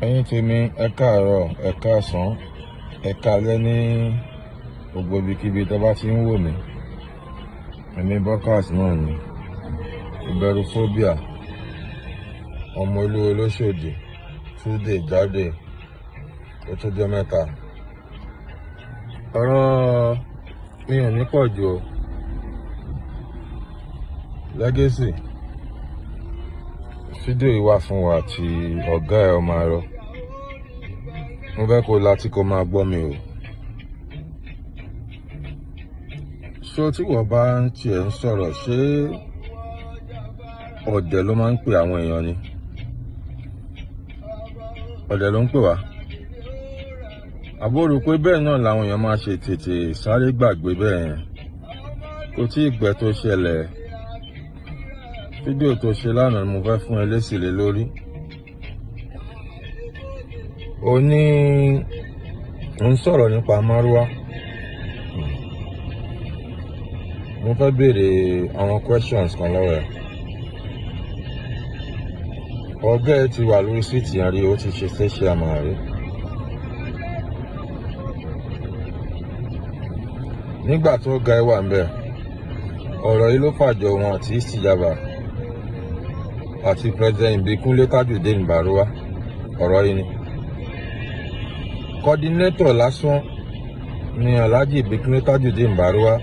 Ẹ̀yin tèmi, ẹ káàárọ̀, ẹ káàsán, ẹ káalẹ́ ní gbogbo ibikíbi tó bá ti ń wò mí. Èmi Bọ́kàs náà ni. Ìbẹ̀rù phobia, ọmọ olúwo lóṣòdì, Tuesday jáde, ó tó jẹ́ mẹ́ta. Ọ̀rọ̀ mi ò ní pọ̀ jù o. Legacy, fídíò yìí wà fún wa àti ọ̀gá ẹ̀ ọmọ arọ. Mo fẹ́ kó láti kó máa gbọ́ mi o. Ṣé tí wọ́n bá ń tiẹ̀ ń sọ̀rọ̀, ṣé ọ̀dẹ̀ ló máa ń pè àwọn èèyàn ni? Ọ̀dẹ̀ ló ń pè wá. Àbúrò pé bẹ́ẹ̀ náà làwọn èèyàn máa ṣe tètè sáré gbàgbé bẹ́ẹ̀ yẹn. Kò tí ì gbẹ́ tó ṣẹlẹ̀. Fídíò tó ṣe lánàá mo fẹ́ fún ẹ lésì lé lórí. Ó ní ń sọ̀rọ̀ nípa márúwá. Mo fẹ́ béèrè àwọn questions kan lọ́wọ́ ẹ̀. Ọ̀gá ẹ ti wà lórí síìtì yẹn rí, ó ti ṣe ṣẹ́ṣẹ́ àmà rí. Nígbà tó ga ẹ wà ń bẹ̀, ọ̀rọ̀ yìí ló fàjọ wọn àti ìsìjàbà àti President Ìbíkúnlé Tajudeen Bárúwá. Ọ̀rọ̀ yìí ni. Coordinator lásán ni Alhaji Ìbíkúnlé Tajudeen Bárúwá.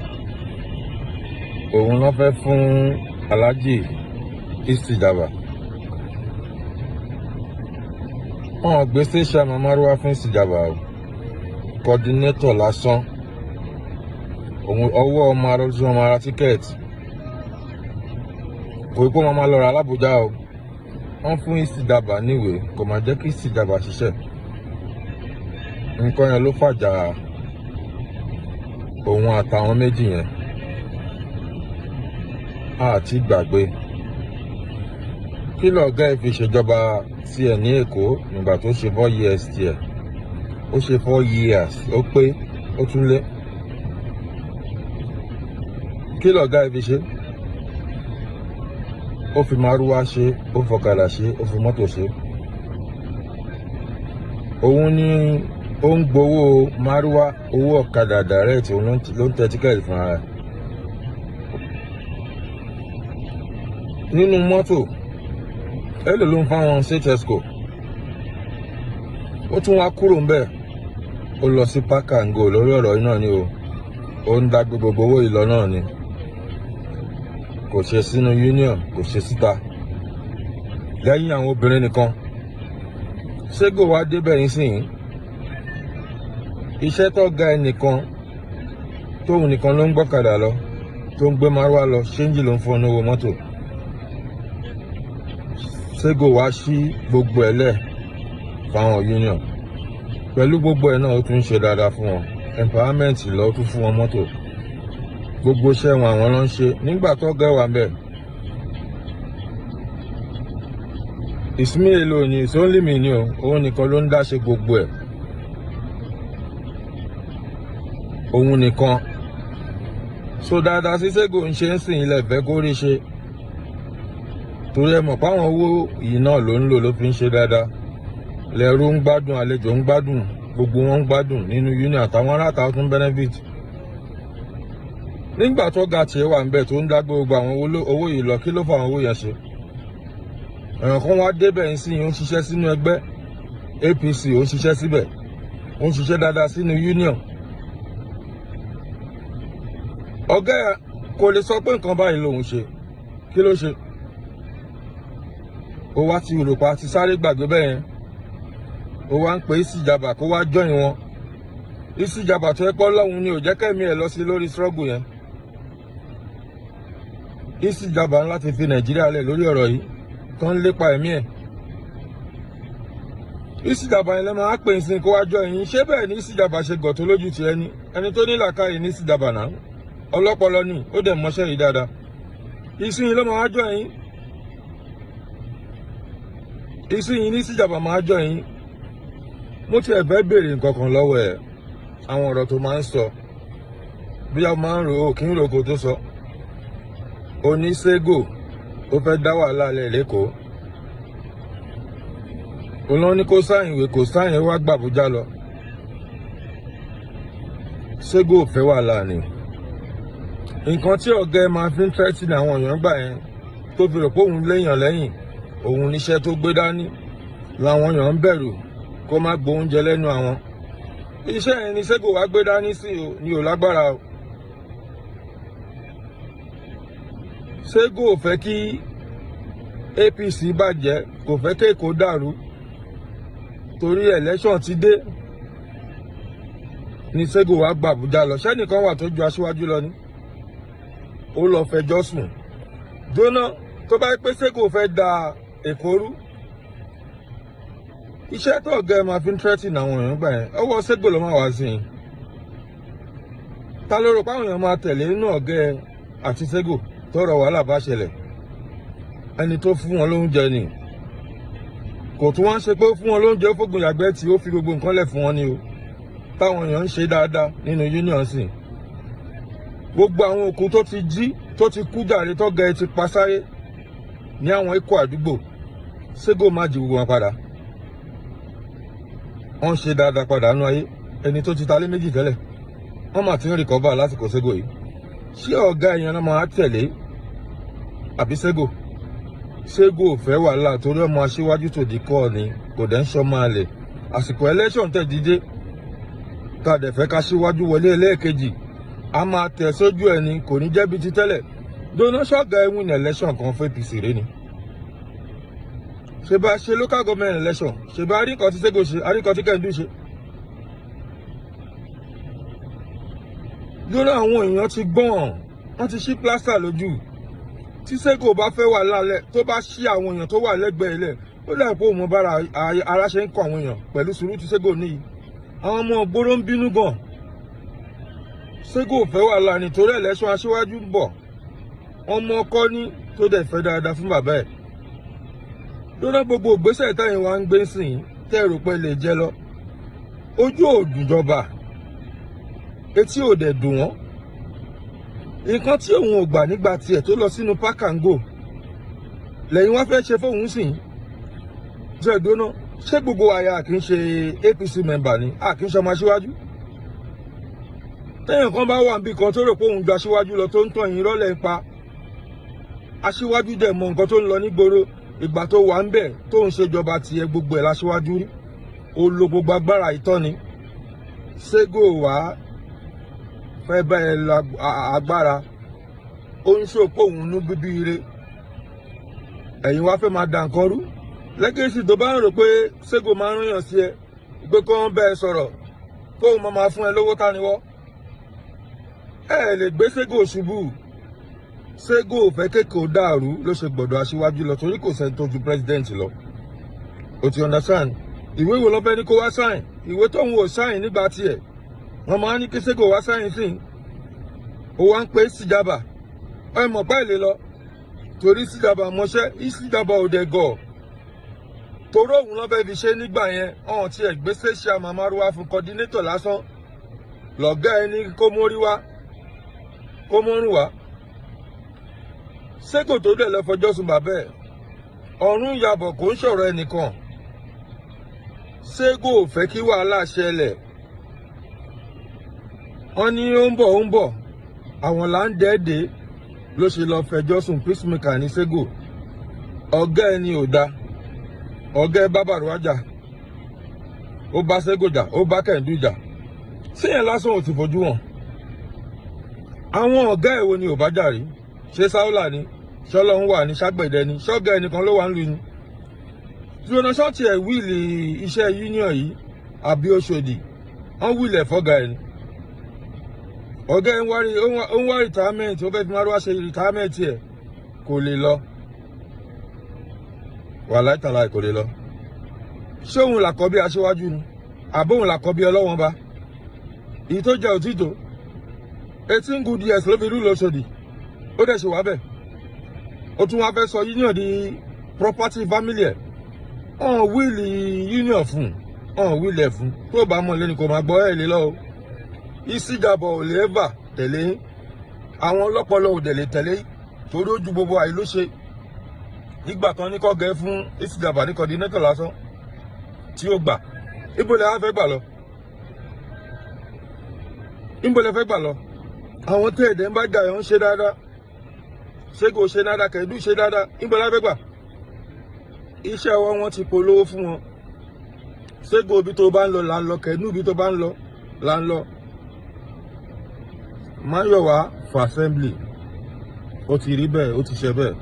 Òun ló fẹ́ fún Alhaji ìsìjàbà. Wọ́n gbé station Márúwá fún ìsìjàbà o. Coordinator lásán. Ọwọ́ ọmọ arọ́jú ọmọ ara tíkẹ́ẹ̀tì. Kò ipò máa lọ ra l'Abuja o. Wọ́n fún ìsìjàbà níwèé, kò máa jẹ́ kí ìsìjàbà ṣiṣẹ́. Nǹkan yẹn ló fàjà òun àtàwọn méjì yẹn. Àti gbàgbé. Kí lọ̀gá ẹ fi ṣèjọba sí ẹ̀ ní Èkó nígbà tó ṣe 4 years tiẹ̀? Ó ṣe 4 years, ó pé, ó tún lé. Kí lọ̀gá ẹ fi ṣe? Ó fi márúwá ṣe, ó fọ̀kadà ṣe, ó fi mọ́tò ṣe. Òun ni ó ń gbowó márúwá, owó ọ̀kadà direct, òun ló ń tẹ tíkẹ́ẹ̀tì fún ara rẹ̀. Nínú mọ́tò, èlò ló ń fáwọn sí Tesco. Ó tún wá kúrò ń bẹ̀. Ó lọ sí Park and Go lórí ọ̀rọ̀ yìí náà ni o. Ó ń dá gbogbo owó ìlọ náà ni. Kò ṣe sínú union, kò ṣe síta. Lẹ́yìn àwọn obìnrin nìkan. Sego wá débẹ̀ yín sí yín. Iṣẹ́ tó ga ẹnìkan, tóun nìkan ló ń gbọ́kadà lọ, tó ń gbé márúwá lọ, ṣéńjì ló ń fún owó mọ́tò. Sego wá sí gbogbo ẹ̀ lẹ̀ fáwọn union. Pẹ̀lú gbogbo ẹ̀ náà ó tún ń ṣe dáadáa fún wọn. Empowerment lọ tún fún wọn mọ́tò. Gbogbo iṣẹ́ wọn àwọn ló ń ṣe. Nígbà tó gẹ́ wà ń bẹ̀. Ìsinmi èlò ni ìsọ́nlé mi ni o. Òun nìkan ló ń dá ṣe gbogbo ẹ̀. Òun nìkan. So dáadáa sí Sego ń ṣe ń sìn ilẹ̀ fẹ́ kó rí ṣe. Torí ẹ mọ̀ páwọn owó yìí náà ló ń lò ló fi ń ṣe dáadáa. Lẹ́rú ń gbádùn, àlejò ń gbádùn, gbogbo wọn ń gbádùn nínú union àtàwọn aráàta tún benefit. Nígbà tó ga tiẹ̀ wà ń bẹ̀ tó ń dá gbogbo àwọn owó yìí lọ, kí ló fà àwọn owó yẹn ṣe? Ẹ̀yàn kan wá débẹ̀ ń sìn, ó ń ṣiṣẹ́ sínú ẹgbẹ́ APC, ó ń ṣiṣẹ́ síbẹ̀, ó ń ṣiṣẹ́ dáadáa sínú union. Ọ̀gá kò lè sọ pé nǹkan báyìí lòun ṣe. Kí ló ṣe? Ó wá ti Yorùbá ti sáré gbàgbé bẹ́ẹ̀ yẹn. Ó wá ń pè ìsìjàbà kó wá join wọn. Ìsìjàbà tó ẹ pọ́ lọ́hùn ni ò jẹ́ kẹ́mi ẹ̀ lọ sí lórí struggle yẹn. Ìsìjàbà ńlá ti fi Nàìjíríà lẹ̀ lórí ọ̀rọ̀ yìí tó ń lépa ẹ̀mí ẹ̀. Ìsìjàbà yẹn lẹ́ máa pè ń sin kó wá join yín. Ṣé bẹ́ẹ̀ ni ìsìjàbà ṣe gọ̀ tó lójú ti ẹni? Ẹni tó ní làákàyè ní ìsìjàbà náà. Ọlọ́pọlọ ni, ó dẹ̀ mọṣẹ́ yìí dáadáa. Ìsìn ló máa join yín. Ìsìn ní ìsìjàbà máa join yín. Mo ti ẹ̀ fẹ́ béèrè nǹkan kan lọ́wọ́ ẹ̀. Àwọn ọ̀rọ̀ tó máa ń sọ. Bí a máa ń rò ó kí ń rò kó tó sọ. Ó ní Sego ó fẹ́ dá wàhálà lẹ̀ l'Ékòó. òun ní kó sáyìn ìwé kò sáyìn wá gbàbújá lọ. Sego fẹ́ wàhálà ni nǹkan tí ọ̀gá ẹ máa fi ń tẹ́tí ní àwọn èèyàn gbà yẹn tó fi rò pé òun léèyàn lẹ́yìn òun níṣẹ́ tó gbé dání làwọn èèyàn ń bẹ̀rù kó má gbóúnjẹ lẹ́nu àwọn. Iṣẹ́ yẹn ni Sego wá gbé dání sí o ni ò lágbára o. Sego ò fẹ́ kí APC bàjẹ́, kò fẹ́ kí Èkó dàrú torí election ti dé ni Sego wá gba Àbújá lọ. Ṣẹ́nìkan wà tó ju aṣíwájú lọ ni ó lọ fẹjọ́ sùn. Jóná tó bá pé Sego fẹ́ da Èkó rú, iṣẹ́ tó ọ̀gá ẹ máa fi ń tẹ́tì náà àwọn èèyàn gbà yẹn ọwọ́ Sego ló máa wá sí i. Ta ló rò pé àwọn èèyàn máa tẹ̀lé nínú ọ̀gá ẹ àti Sego tọrọ wàhálà bá ṣẹlẹ̀? Ẹni tó fún wọn lóúnjẹ ni, kò tún wá ń ṣe pé ó fún wọn lóúnjẹ ó fògùn yàgbẹ́ tí ó fi gbogbo nǹkan lẹ̀ fún wọn ni o. Táwọn èèyàn ń ṣe dáadáa nínú union sí gbogbo àwọn òkú tó ti jí tó ti kú jàre tọ́gà ẹ ti pa sáré ní àwọn ikọ̀ àdúgbò, Sego má jí gbogbo wọn padà. Wọ́n ṣe dáadáa padà nú ayé. Ẹni tó ti ta lé méjì tẹ́lẹ̀ wọ́n mà ti ń rìkọ́bà lásìkò Sego yìí. Ṣé ọ̀gá èèyàn náà máa tẹ̀lé àbí Sego? Sego ò fẹ́ wàhálà torí ọmọ aṣíwájú tòdì kọ́ ni kò dẹ̀ ń ṣọ́ máa lẹ̀. Àsìkò election tẹ̀ dídé ká dẹ̀ fẹ́ ká síwájú wọlé ẹlẹ́ẹ̀kejì a máa tẹ̀ sójú ẹ̀ ni kò ní jẹ́ bí ti tẹ́lẹ̀. Dóná ṣọ́gà ẹ̀ win election kan fún APC rẹ ni. Ṣé bá ṣe local government election, ṣe bá rí nǹkan tí Sego ṣe, a rí nǹkan tí Kẹ́hìndé ṣe. Dóná àwọn èèyàn ti gbọ́n, wọ́n ti ṣí plaster lójú. Tí Sego bá fẹ́ wà lálẹ́ tó bá ṣí àwọn èèyàn tó wà lẹ́gbẹ̀ẹ́ ilẹ̀ ó dà pé òun bára ara ṣe ń kọ àwọn èèyàn pẹ̀lú sùúrù tí Sego níyì. Àwọn ọmọ ògbóró ń bínú gan. Sego ò fẹ́ wà láàrin torí election aṣíwájú ń bọ̀. Ọmọ ọkọ ní tó dẹ̀ fẹ́ dáadáa fún bàbá ẹ̀. Lọ́nà gbogbo ìgbésẹ̀ táyìn wa ń gbé sìn tẹ́rù pé lè jẹ́ lọ. Ojú òdùjọba, etí ò dẹ̀ dùn wọ́n. Nǹkan tí òun ò gbà nígbà tiẹ̀ tó lọ sínú park and go lẹ́yìn wá fẹ́ ṣe fóun sìn. Jẹ́ ìdóná, ṣé gbogbo àyà kì í ṣe APC member ni? A kì í ṣe ọmọ aṣíwájú. Téèyàn kan bá wà níbi kan tó rò pé òun ju aṣíwájú lọ tó ń tàn yín rọ́lẹ̀ ń pa. Aṣíwájú dẹ̀ mọ nǹkan tó ń lọ nígboro. Ìgbà tó wà ń bẹ̀ tó ń ṣèjọba tiẹ̀ gbogbo ẹ̀ láṣíwájú rí. Ó lo gbogbo agbára ìtọ́ni. Sego wá fẹ́ bá ẹ lọ agbára. Ó ń ṣòpó òun nú bíbí ire. Ẹ̀yin wá fẹ́ máa dà nǹkan rú. Lẹ́gẹ̀ẹ́sì tó bá ń rò pé Sego máa ń rìnyàn sí ẹ pé kó ń bẹ́ ẹ sọ̀rọ̀ kóun máa fún ẹ lówó tániwọ́. Ẹ lè gbé Sego ṣubú. Sego ò fẹ́ kéèkó dàrú ló ṣe gbọ́dọ̀ aṣíwájú lọ torí kò sẹ́ni tó ju president lọ. O ti understand? Ìwé wo lọ́bẹ̀ ní kó wá sáìn? Ìwé tóun ò sáìn nígbà tiẹ̀. Wọ́n máa ń ní kí Sego wá sáìn sí. Ó wá ń pè síjàbà. Ẹ mọ̀ pẹ́ lè lọ. Torí síjàbà mọṣẹ́, ìsíjàbà ò dẹ̀ gọ̀. Torí òun lọ́bẹ̀ fi ṣe nígbà yẹn, ọ̀hún ti ẹ̀gbẹ́ sẹ́ṣà màmárùwá fún coordinator lásán. Lọ̀gá ẹni kó mórí wá, kó mórùn wá. Sego tó dẹ̀ lọ fọjọ́ sùn bàbá ẹ̀. Ọ̀run yabọ̀ kò ń ṣọ̀rọ̀ ẹnìkan. Sego ò fẹ́ kí wàhálà ṣẹlẹ̀. Wọ́n ní ó ń bọ̀. Àwọn là ń dẹ́ẹ̀dẹ́ ló ṣe lọ fẹjọ́ sùn peacemaker ní Sego. Ọ̀gá ẹni ò da. Ọ̀gá ẹ bá Bàrúwájà. Ó bá Sego jà, ó bá Kẹ́hìndé jà. Síyẹn lásán ò ti fojú wọn. Àwọn ọ̀gá ẹ̀ wo ni ò bá jà rí? Ṣé Sáúlà ni? Ṣọ́lọ́hún wà ní Ṣàgbẹ̀dẹ ni? Ṣọ́gà ẹnìkan ló wà ń lu ni? Ṣùgbọ́n ṣọ́ọ̀tì ẹ̀ wíìlì iṣẹ́ union yìí àbí Oṣòdì. Wọ́n wíìlì ẹ̀fọ́gà ẹ̀ ni. Ọ̀gá ẹ̀ ń wá retirement, ó fẹ́ fi Márúwá ṣe retirement ẹ̀ kò lè lọ. Wàláhì tàláhì kò lè lọ. Ṣé òun làkọ́ bí aṣíwájú ni? Àbóhùn làkọ́ bí ọlọ́wọ́n bá? Èyí tó jẹ́ òtítọ́ 18 good years ló fi rú lóṣòdì. Ó dẹ̀ ṣe wá bẹ̀. Ó tún wá fẹ́ sọ union di property family ẹ̀. Ọ̀n wíìlì union fún. Ọ̀n wíìlì ẹ̀ fún. Tó bá mọ̀ lẹ́nu kò máa gbọ́ ẹ̀ lé lọ. Ìsíjàbọ̀ ò lè bà tẹ̀lé. Àwọn ọlọ́pọlọ ò dẹ̀ lè tẹ̀lé. Torí ojú gbogbo àyè ló ṣe. Nígbà kan ní kọ́ gẹ́ fún ìsíjàbọ̀ ní coordinator lásán. tí ó gbà. Ibo lẹ wá fẹ́ gbà lọ? Ibo lẹ fẹ́ gbà lọ? Àwọn tó ẹ̀dẹ̀ ń bá jà yọ̀ ń ṣe dáadáa. Sego ṣe dáadáa, Kẹ̀dú ṣe dáadáa. Ibo lẹ fẹ́ gbà? Iṣẹ́ wọn ti polówó fún wọn. Sego ibi tó bá ń lọ là ń lọ, Kẹ̀dú ibi tó bá ń lọ là ń lọ. Máyọ̀wá for assembly. Ó ti rí bẹ́ẹ̀, ó ti ṣe bẹ́ẹ̀.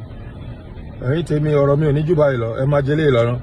Ẹ̀yin tèmi ọ̀rọ̀ mi ò ní jù báyìí lọ, ẹ máa jẹ́ lé ìlọrin.